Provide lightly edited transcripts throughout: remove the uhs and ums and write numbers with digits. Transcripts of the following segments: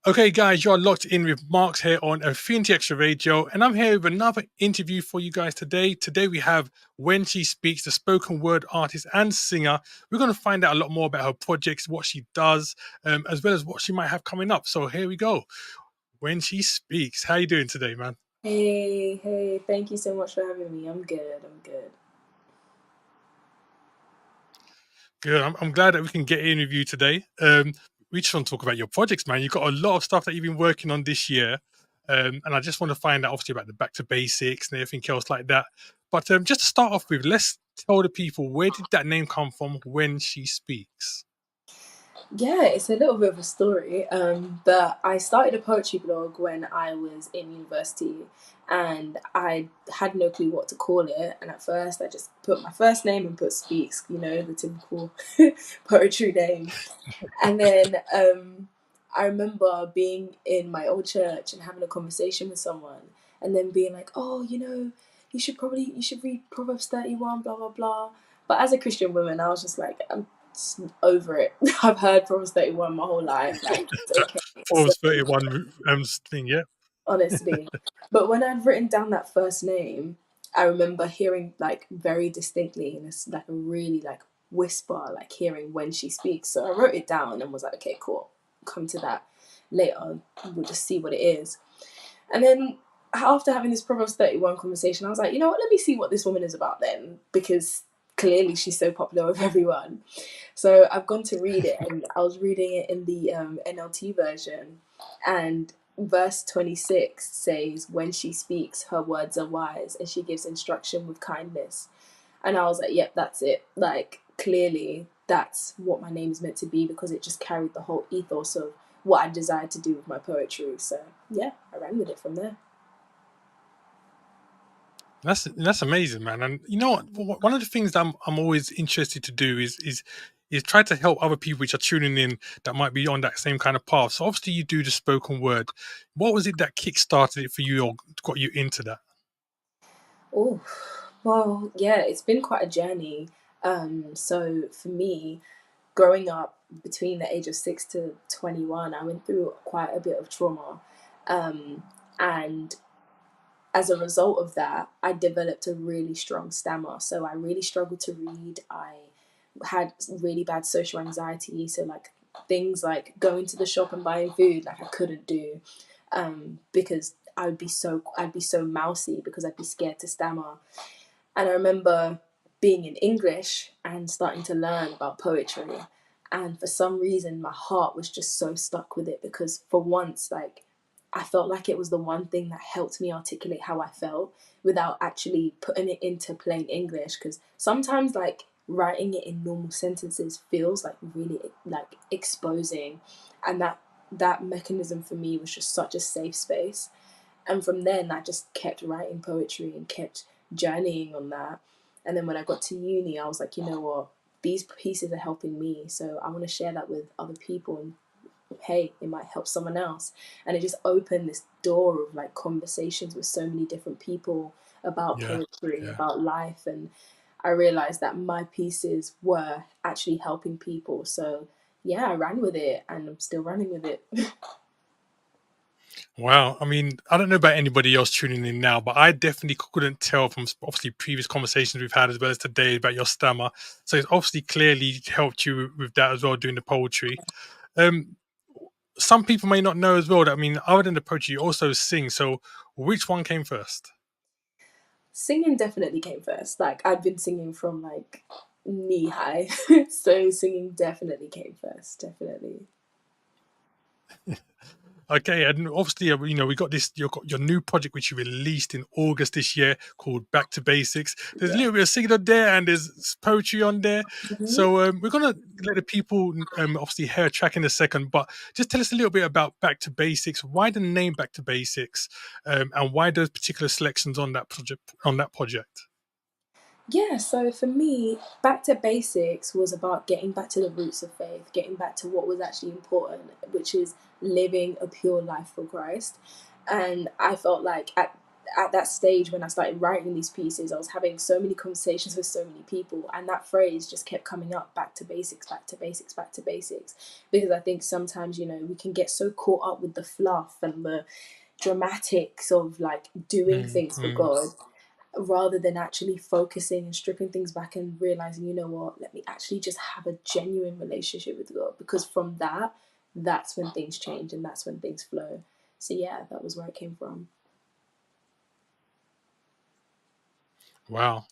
Okay, guys, you're locked in with Marx here on Affinity Extra Radio, and I'm here with another interview for you guys today. Today we have When She Speaks, the spoken word artist and singer. We're going to find out a lot more about her projects, what she does, as well as what she might have coming up. So here we go. When She Speaks. How you doing today, man? Hey, thank you so much for having me. I'm good. Good. I'm glad that we can get in with you today. We just want to talk about your projects, man. You've got a lot of stuff that you've been working on this year. And I just want to find out, obviously, about the back to basics and everything else like that. But just to start off with, let's tell the people, where did that name come from, When She Speaks? Yeah, it's a little bit of a story. But I started a poetry blog when I was in university and I had no clue what to call it. And at first I just put my first name and put Speaks, the typical poetry name. And then I remember being in my old church and having a conversation with someone and then being like, oh, you should read Proverbs 31, blah, blah, blah. But as a Christian woman, I was just like, I'm just over it. I've heard Proverbs 31 my whole life. Like, it's okay. So, Forbes 31 thing, yeah. honestly. But when I'd written down that first name, I remember hearing like very distinctly, and it's like a really like whisper, like hearing when she speaks. So I wrote it down and was like, okay, cool. Come to that later. We'll just see what it is. And then after having this Proverbs 31 conversation, I was like, you know what? Let me see what this woman is about then, because clearly she's so popular with everyone. So I've gone to read it, and I was reading it in the NLT version, and verse 26 says, when she speaks, her words are wise, and she gives instruction with kindness. And I was like, yep, that's it. Like, clearly that's what my name is meant to be, because it just carried the whole ethos of what I desired to do with my poetry. So yeah, I ran with it from there. That's amazing, man. And you know what? One of the things that I'm always interested to do is try to help other people which are tuning in that might be on that same kind of path. So obviously you do the spoken word. What was it that kick-started it for you or got you into that? Oh, well, yeah, it's been quite a journey. So for me, growing up between the age of 6 to 21, I went through quite a bit of trauma. And as a result of that, I developed a really strong stammer. So I really struggled to read. I had really bad social anxiety. So like things like going to the shop and buying food, like I couldn't do, because I'd be so mousy because I'd be scared to stammer. And I remember being in English and starting to learn about poetry. And for some reason, my heart was just so stuck with it, because for once, like, I felt like it was the one thing that helped me articulate how I felt without actually putting it into plain English. Because sometimes, like, writing it in normal sentences feels like really like exposing, and that mechanism for me was just such a safe space. And from then, I just kept writing poetry and kept journeying on that. And then when I got to uni, I was like, you know what? These pieces are helping me, so I want to share that with other people, and hey, it might help someone else. And it just opened this door of like conversations with so many different people about Yeah, poetry, yeah. about life. And I realized that my pieces were actually helping people. So yeah, I ran with it, and I'm still running with it. Wow. I mean, I don't know about anybody else tuning in now, but I definitely couldn't tell from obviously previous conversations we've had as well as today about your stammer. So it's obviously clearly helped you with that as well, doing the poetry. Um, some people may not know as well that, I mean, other than the poetry, you also sing. So which one came first? Singing definitely came first. Like, I'd been singing from like knee high. So singing definitely came first, definitely. Okay, and obviously, we got this. You got your new project which you released in August this year called Back to Basics. There's a Yeah. little bit of singing on there, and there's poetry on there. Mhm. So we're gonna let the people obviously hear a track in a second, but just tell us a little bit about Back to Basics. Why the name Back to Basics, and why those particular selections on that project? Yeah, so for me, back to basics was about getting back to the roots of faith, getting back to what was actually important, which is living a pure life for Christ. And I felt like at that stage when I started writing these pieces, I was having so many conversations with so many people, and that phrase just kept coming up: back to basics, back to basics, back to basics. Because I think sometimes, we can get so caught up with the fluff and the dramatics of like doing things for Mm-hmm. God, rather than actually focusing and stripping things back and realizing, you know what, let me actually just have a genuine relationship with God, because from that's when things change and that's when things flow. So yeah, that was where it came from. Wow.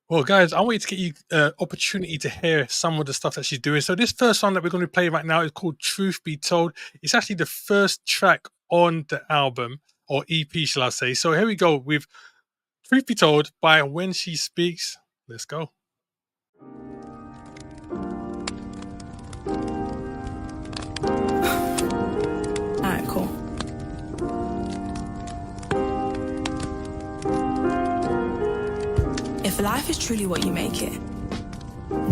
Well, guys, I want you to get you opportunity to hear some of the stuff that she's doing. So this first song that we're going to play right now is called "Truth Be Told." It's actually the first track on the album, or EP, shall I say? So here we go with "Truth Be Told" by When She Speaks. Let's go. Alright, cool. If life is truly what you make it,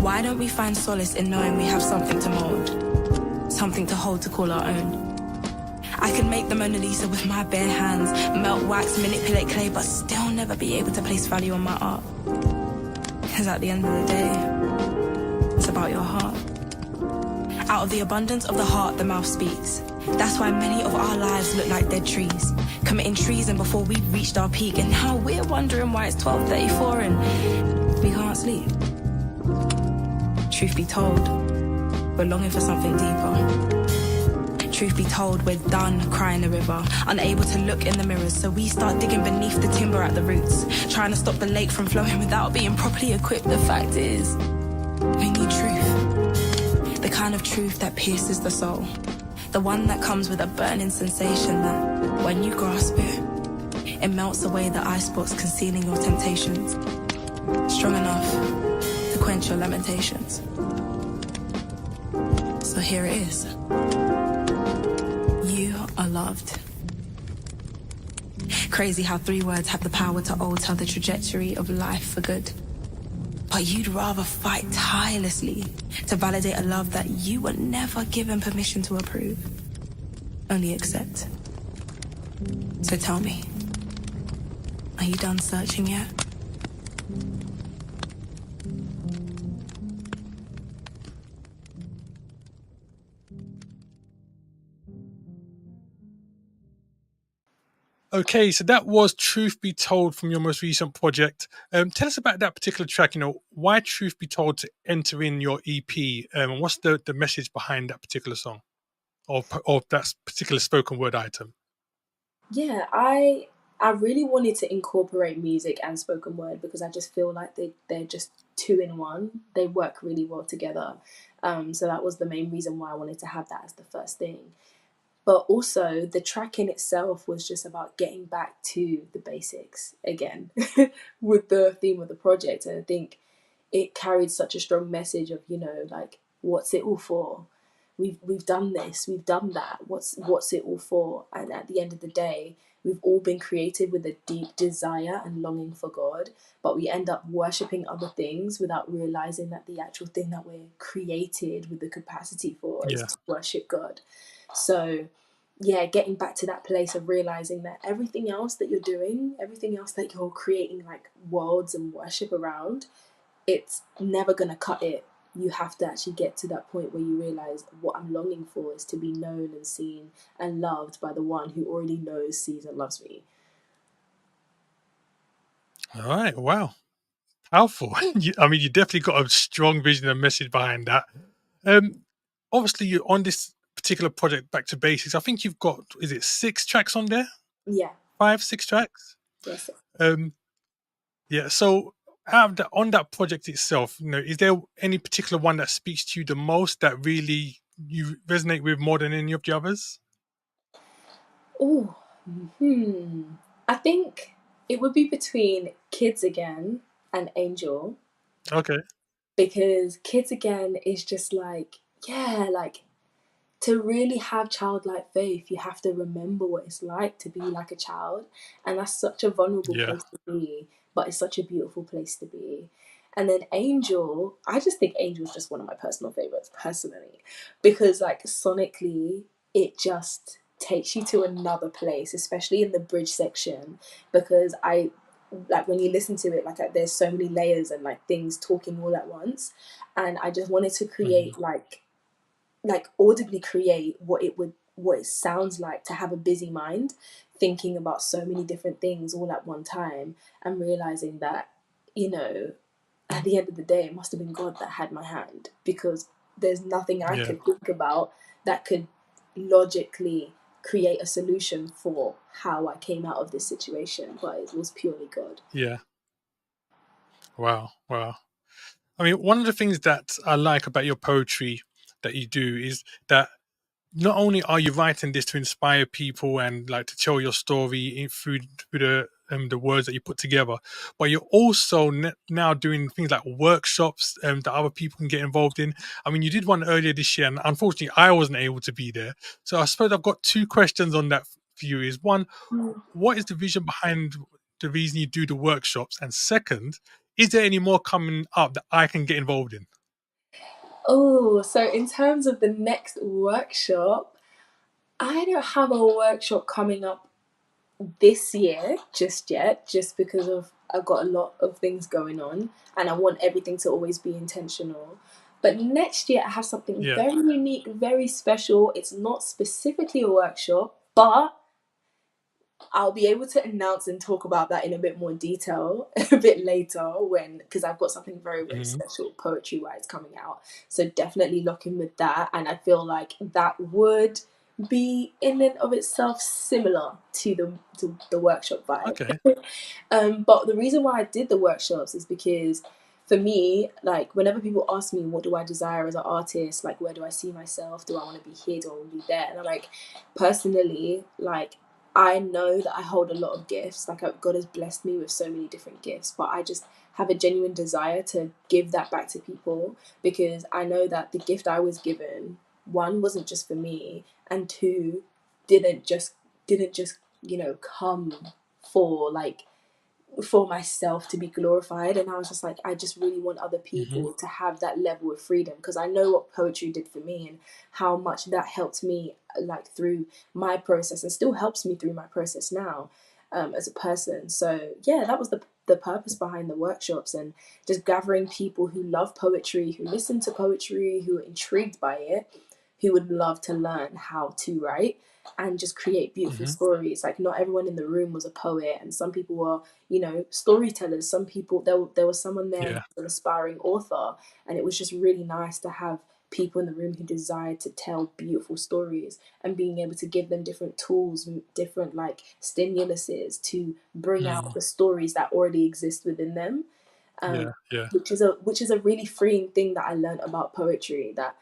why don't we find solace in knowing we have something to mold, something to hold to call our own? I can make the Mona Lisa with my bare hands, melt wax, manipulate clay, but still never be able to place value on my art. Because at the end of the day, it's about your heart. Out of the abundance of the heart, the mouth speaks. That's why many of our lives look like dead trees, committing treason before we reached our peak, and now we're wondering why it's 12:34 and we can't sleep. Truth be told, we're longing for something deeper. Truth be told, we're done crying the river, unable to look in the mirrors, so we start digging beneath the timber at the roots, trying to stop the lake from flowing without being properly equipped. The fact is, we need truth. The kind of truth that pierces the soul. The one that comes with a burning sensation that, when you grasp it, it melts away the ice spots concealing your temptations. Strong enough to quench your lamentations. So here it is. You are loved. Crazy how 3 words have the power to alter the trajectory of life for good. But you'd rather fight tirelessly to validate a love that you were never given permission to approve, only accept. So tell me, are you done searching yet? Okay, so that was "Truth Be Told" from your most recent project. Tell us about that particular track. Why "Truth Be Told" to enter in your EP, and what's the message behind that particular song, or that particular spoken word item? Yeah, I really wanted to incorporate music and spoken word because I just feel like they're just two in one. They work really well together. So that was the main reason why I wanted to have that as the first thing. But also, the track in itself was just about getting back to the basics again with the theme of the project. And I think it carried such a strong message of, like, what's it all for? We've done this, we've done that. What's it all for? And at the end of the day, we've all been created with a deep desire and longing for God, but we end up worshipping other things without realizing that the actual thing that we're created with the capacity for is Yeah. to worship God. So yeah, getting back to that place of realizing that everything else that you're doing, everything else that you're creating like worlds and worship around, it's never going to cut it. You have to actually get to that point where you realize what I'm longing for is to be known and seen and loved by the one who already knows, sees, and loves me. All right. Wow. Powerful. You definitely got a strong vision and message behind that. Um, Obviously, you on this particular project, Back to Basics. I think you've got, is it 6 tracks on there? Yeah, 5, 6 tracks. yes. Um, yeah. So, out of on that project itself, is there any particular one that speaks to you the most that really you resonate with more than any of the others? Oh, I think it would be between Kids Again and Angel, Okay. because Kids Again is just like, yeah, like to really have childlike faith, you have to remember what it's like to be like a child. And that's such a vulnerable Yeah. place to be, but it's such a beautiful place to be. And then Angel, I just think Angel is just one of my personal favorites, personally, because like sonically, it just takes you to another place, especially in the bridge section, because I like when you listen to it, like there's so many layers and like things talking all at once. And I just wanted to Hmm. create like audibly create what it sounds like to have a busy mind thinking about so many different things all at one time, and realizing that, you know, at the end of the day it must have been God that had my hand, because there's nothing I Yeah. could think about that could logically create a solution for how I came out of this situation, but it was purely God. Yeah. Wow. Wow. I mean, one of the things that I like about your poetry that you do is that not only are you writing this to inspire people and like to tell your story through the words that you put together, but you're also now doing things like workshops that other people can get involved in. I mean, you did one earlier this year, and unfortunately, I wasn't able to be there. So I suppose I've got two questions on that for you. Is one, what is the vision behind the reason you do the workshops? And second, is there any more coming up that I can get involved in? Oh, so in terms of the next workshop, I don't have a workshop coming up this year just yet, just because of I've got a lot of things going on and I want everything to always be intentional. But next year I have something Yeah. very unique, very special. It's not specifically a workshop, but I'll be able to announce and talk about that in a bit more detail a bit later, when, because I've got something very, very Hmm. special poetry wise coming out. So definitely lock in with that. And I feel like that would be in and of itself similar to the workshop vibe. Okay. But the reason why I did the workshops is because for me, like whenever people ask me what do I desire as an artist, like where do I see myself, do I want to be here, do I want to be there, and I'm like, personally, like I know that I hold a lot of gifts. Like God has blessed me with so many different gifts, but I just have a genuine desire to give that back to people, because I know that the gift I was given, one, wasn't just for me, and two, didn't just come for like for myself to be glorified. And I was just like, I just really want other Hmm. people to have that level of freedom, because I know what poetry did for me and how much that helped me, like through my process, and still helps me through my process now, as a person. So yeah, that was the purpose behind the workshops, and just gathering people who love poetry, who listen to poetry, who are intrigued by it, who would love to learn how to write and just create beautiful Hmm. stories. Like not everyone in the room was a poet, and some people were, storytellers. Some people, there was someone there who Yeah. was an aspiring author, and it was just really nice to have people in the room who desired to tell beautiful stories, and being able to give them different tools, different like stimuluses to bring out Mm. the stories that already exist within them. um, Yeah. Yeah. which is a really freeing thing that I learned about poetry, that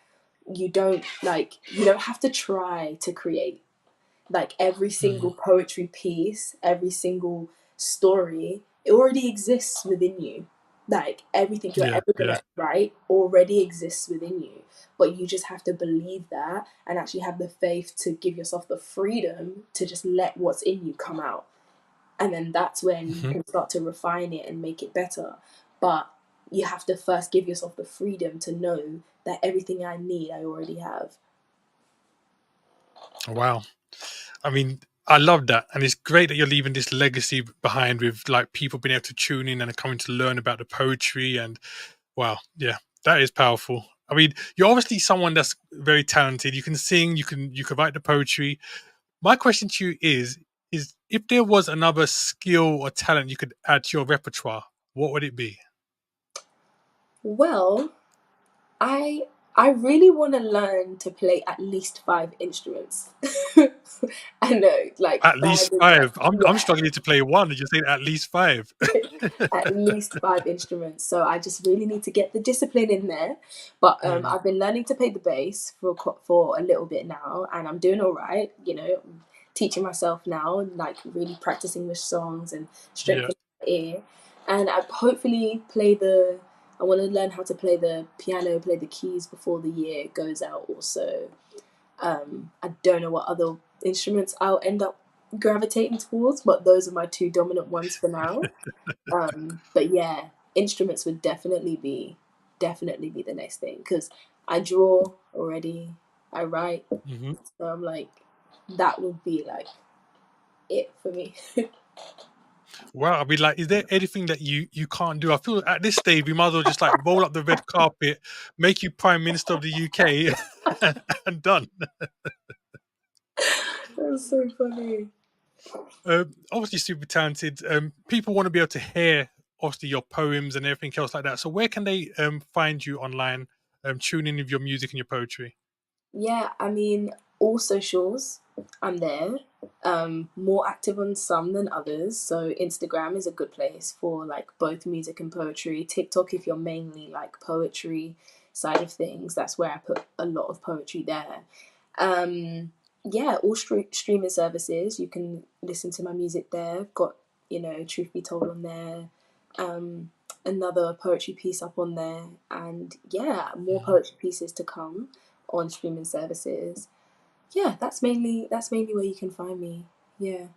you don't have to try to create. Like every Mm. single poetry piece, every single story, it already exists within you. Like everything you're Yeah. ever Yeah. gonna write already exists within you. But you just have to believe that, and actually have the faith to give yourself the freedom to just let what's in you come out. And then that's when you Hmm. can start to refine it and make it better. But you have to first give yourself the freedom to know that everything I need, I already have. Wow. I mean, I love that, and it's great that you're leaving this legacy behind with like people being able to tune in and coming to learn about the poetry. And wow, yeah, that is powerful. I mean, you're obviously someone that's very talented. You can sing, you can write the poetry. My question to you is if there was another skill or talent you could add to your repertoire, what would it be? Well, I I really want to learn to play at least 5 instruments. I know, like At five least is like, five. I'm yeah, struggling to play one. And you're saying at least five. at least 5 instruments. So I just really need to get the discipline in there. But Mm. I've been learning to play the bass for a little bit now, and I'm doing all right. teaching myself now and like really practicing with songs and Yeah. strengthening my ear. And I hopefully I want to learn how to play the piano, play the keys before the year goes out also. I don't know what other instruments I'll end up gravitating towards, but those are my two dominant ones for now. But yeah, instruments would definitely be the next thing, because I draw already, I write, Hmm. so I'm like, that would be like it for me. Wow, I'll be like, is there anything that you can't do? I feel at this stage we might as well just like roll up the red carpet, make you Prime Minister of the UK, and done. That's so funny. Obviously, super talented. People want to be able to hear obviously your poems and everything else like that. So where can they find you online? Tune in with your music and your poetry. Yeah, I mean, all socials, I'm there. More active on some than others. So Instagram is a good place for like both music and poetry. TikTok, if you're mainly like poetry side of things, that's where I put a lot of poetry there. Yeah, all streaming services, you can listen to my music there. I've got, Truth Be Told on there. Um, Another poetry piece up on there, and yeah, more Mhm. poetry pieces to come on streaming services. Yeah, that's mainly where you can find me. Yeah.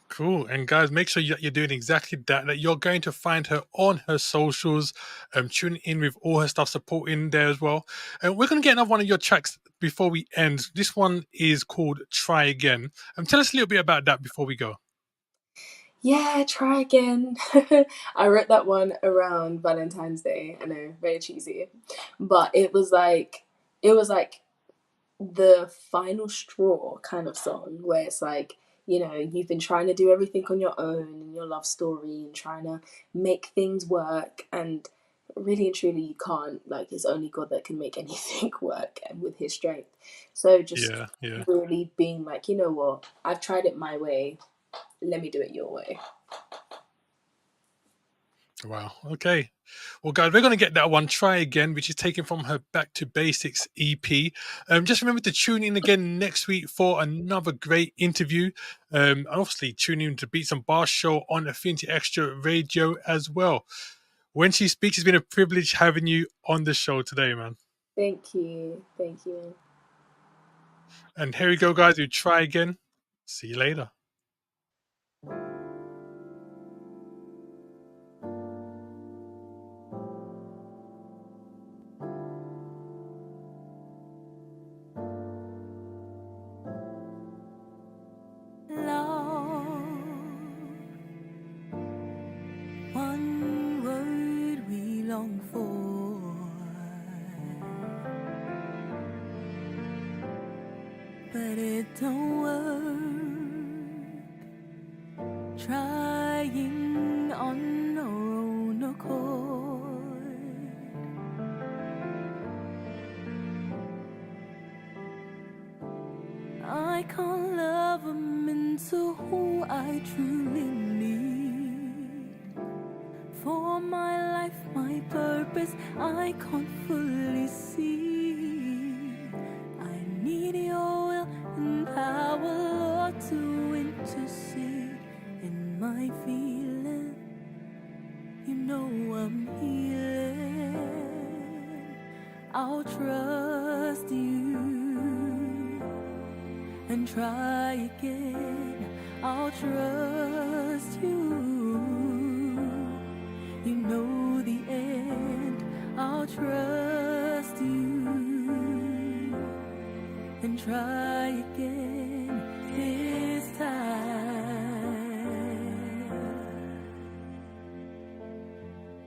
Cool. And guys, make sure that you're doing exactly that, that you're going to find her on her socials, tune in with all her stuff, supporting there as well. And we're going to get another one of your tracks before we end. This one is called Try Again. Tell us a little bit about that before we go. Yeah, try again. I wrote that one around Valentine's Day. I know, very cheesy. But it was like the final straw kind of song, where it's like, you've been trying to do everything on your own in your love story and trying to make things work, and really and truly you can't. Like, it's only God that can make anything work, and with his strength. So just Yeah, yeah. really being like, you know what, I've tried it my way, let me do it your way. Wow. Okay. Well, guys, we're going to get that one Try Again, which is taken from her Back to Basics EP. Just remember to tune in again next week for another great interview. And obviously, tune in to Beats and Bar Show on Affinity Extra Radio as well. When She Speaks, it's been a privilege having you on the show today, man. Thank you. And here we go, guys. We Try Again. See you later. Love, one word we long for, but it don't work. Trying on our own accord. I can't love him into who I truly need. For my life, my purpose, I can't fully see. I need your will and power, Lord, to intercede in my feeling. You know I'm healing. I'll trust you and try again. I'll trust you. You know the end. I'll trust you and try again this time.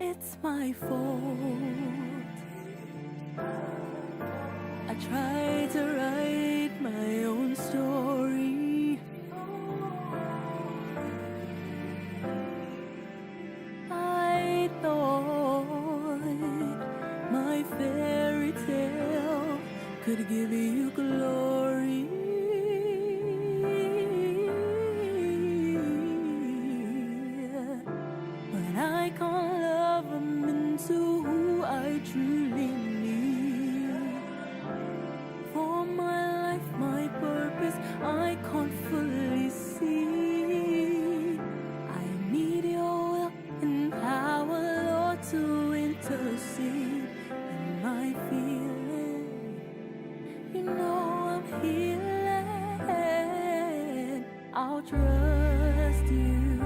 It's my fault. I tried to write my own story. I thought my fairy tale could give you glory. But I can't love him into who I truly need. For my I'll trust you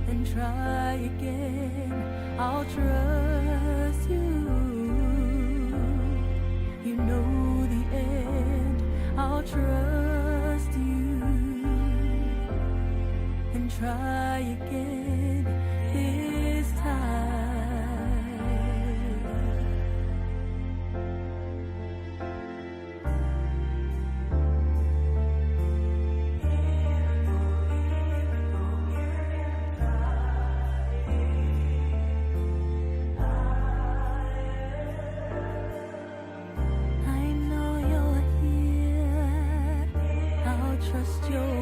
and try again. I'll trust you. You know the end. I'll trust you and try again this time. I know you're here. I'll trust your